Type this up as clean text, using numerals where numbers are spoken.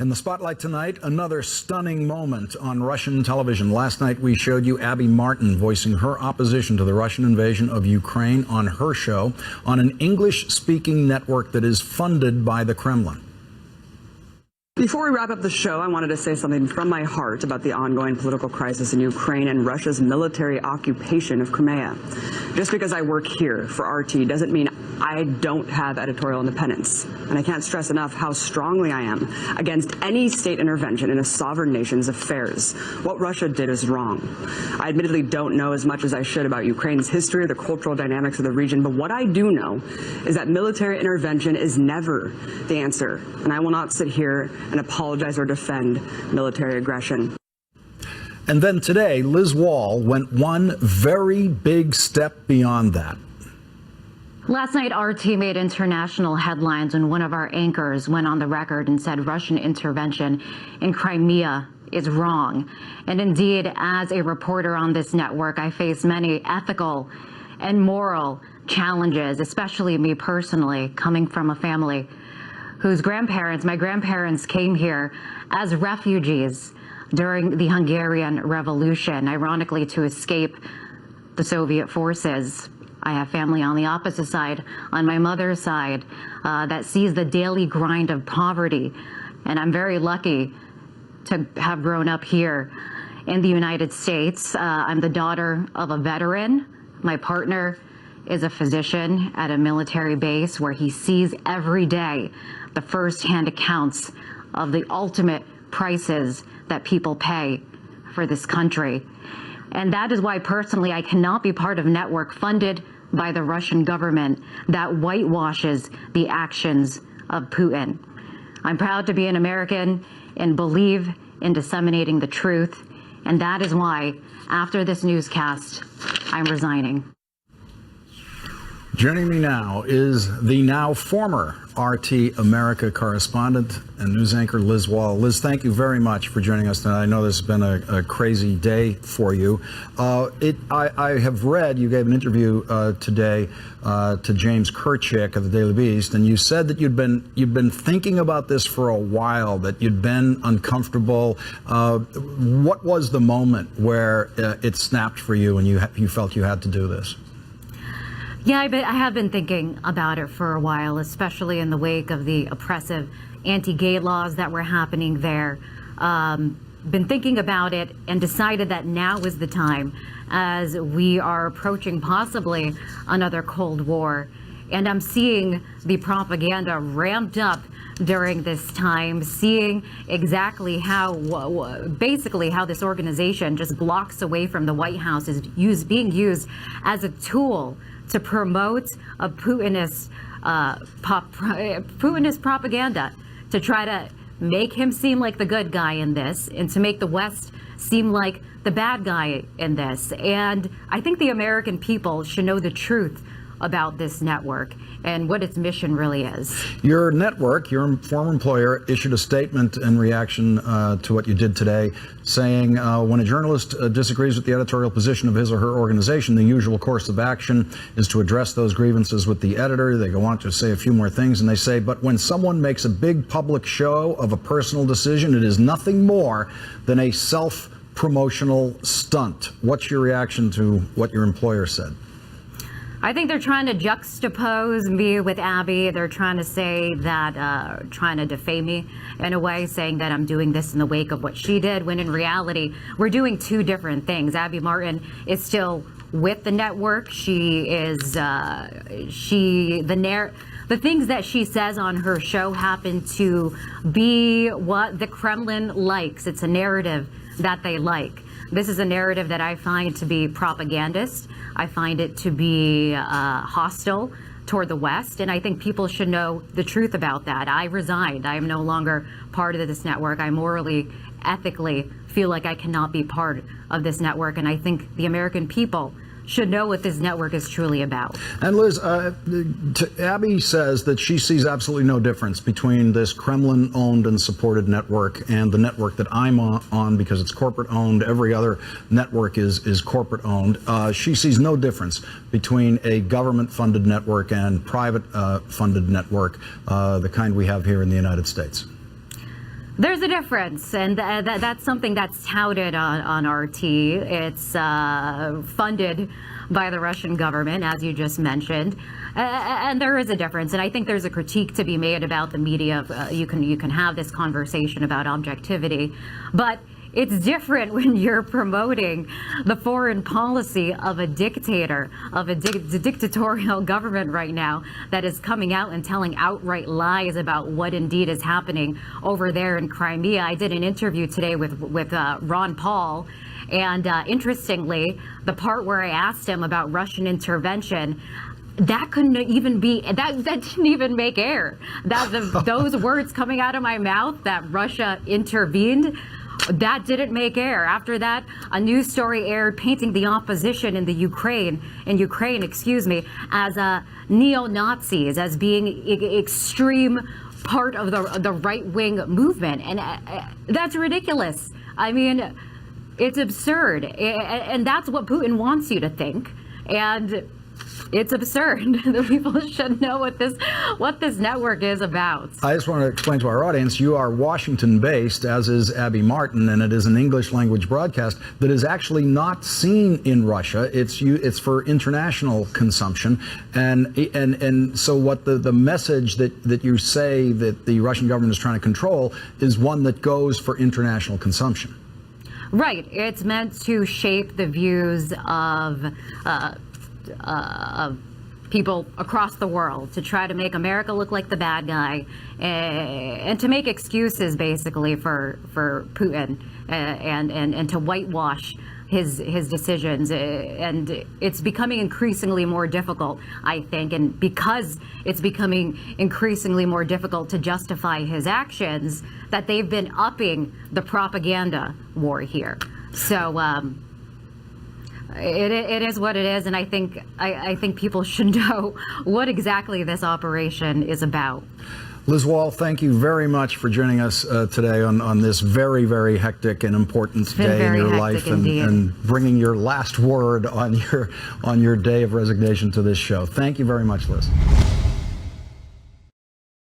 In the spotlight tonight, another stunning moment on Russian television. Last night we showed you Abby Martin voicing her opposition to the Russian invasion of Ukraine on her show on an English-speaking network that is funded by the Kremlin. Before we wrap up the show, I wanted to say something from my heart about the ongoing political crisis in Ukraine and Russia's military occupation of Crimea. Just because I work here for RT doesn't mean I don't have editorial independence. And I can't stress enough how strongly I am against any state intervention in a sovereign nation's affairs. What Russia did is wrong. I admittedly don't know as much as I should about Ukraine's history or the cultural dynamics of the region, but what I do know is that military intervention is never the answer. And I will not sit here and apologize or defend military aggression. And then today, Liz Wahl went one very big step beyond that. Last night, RT made international headlines when one of our anchors went on the record and said Russian intervention in Crimea is wrong. And indeed, as a reporter on this network, I face many ethical and moral challenges, especially me personally, coming from a family whose my grandparents came here as refugees during the Hungarian Revolution, ironically to escape the Soviet forces. I have family on the opposite side, on my mother's side, that sees the daily grind of poverty. And I'm very lucky to have grown up here in the United States. I'm the daughter of a veteran. My partner is a physician at a military base where he sees every day the first-hand accounts of the ultimate prices that people pay for this country. And that is why personally I cannot be part of a network funded by the Russian government that whitewashes the actions of Putin. I'm proud to be an American and believe in disseminating the truth. And that is why after this newscast, I'm resigning. Joining me now is the now former RT America correspondent and news anchor Liz Wahl. Liz, thank you very much for joining us tonight. I know this has been a crazy day for you. I have read you gave an interview today to James Kirchick of the Daily Beast, and you said that you'd been thinking about this for a while, that you'd been uncomfortable. What was the moment where it snapped for you and you felt you had to do this? Yeah, I have been thinking about it for a while, especially in the wake of the oppressive anti-gay laws that were happening there. Been thinking about it and decided that now is the time, as we are approaching possibly another Cold War. And I'm seeing the propaganda ramped up during this time, seeing exactly how, basically how this organization just blocks away from the White House is being used as a tool to promote a Putinist propaganda, to try to make him seem like the good guy in this and to make the West seem like the bad guy in this. And I think the American people should know the truth about this network and what its mission really is. Your network, your former employer, issued a statement in reaction to what you did today, saying when a journalist disagrees with the editorial position of his or her organization, the usual course of action is to address those grievances with the editor. They go on to say a few more things, and they say, but when someone makes a big public show of a personal decision, it is nothing more than a self-promotional stunt. What's your reaction to what your employer said? I think they're trying to juxtapose me with Abby. They're trying to say that, trying to defame me in a way, saying that I'm doing this in the wake of what she did, when in reality, we're doing two different things. Abby Martin is still with the network. She is, the things that she says on her show happen to be what the Kremlin likes. It's a narrative that they like. This is a narrative that I find to be propagandist. I find it to be hostile toward the West, and I think people should know the truth about that. I resigned. I am no longer part of this network. I morally, ethically feel like I cannot be part of this network, and I think the American people should know what this network is truly about. And Liz, Abby says that she sees absolutely no difference between this Kremlin-owned and supported network and the network that I'm on because it's corporate-owned. Every other network is corporate-owned. She sees no difference between a government-funded network and private-funded network, the kind we have here in the United States. There's a difference, and that's something that's touted on RT. It's funded by the Russian government, as you just mentioned, and there is a difference. And I think there's a critique to be made about the media. You can have this conversation about objectivity, but it's different when you're promoting the foreign policy of a dictator, of a dictatorial government right now that is coming out and telling outright lies about what indeed is happening over there in Crimea. I did an interview today with Ron Paul, and interestingly, the part where I asked him about Russian intervention, that couldn't even be, that didn't even make air. Those words coming out of my mouth, that Russia intervened, that didn't make air. After that, a news story aired painting the opposition in Ukraine, as neo-Nazis, as being extreme part of the right-wing movement, and that's ridiculous. I mean, it's absurd, and that's what Putin wants you to think, and it's absurd. The people should know what this network is about. I just want to explain to our audience, you are Washington-based, as is Abby Martin, and it is an English-language broadcast that is actually not seen in Russia. It's for international consumption, and so what the message that you say that the Russian government is trying to control is one that goes for international consumption. Right. It's meant to shape the views of people across the world, to try to make America look like the bad guy, and to make excuses basically for Putin, and to whitewash his decisions. And it's becoming increasingly more difficult, I think, and because it's becoming increasingly more difficult to justify his actions, that they've been upping the propaganda war here. So it is what it is, and I think people should know what exactly this operation is about. Liz Wahl, thank you very much for joining us today on this very, very hectic and important day in your life, and bringing your last word on your day of resignation to this show. Thank you very much, Liz.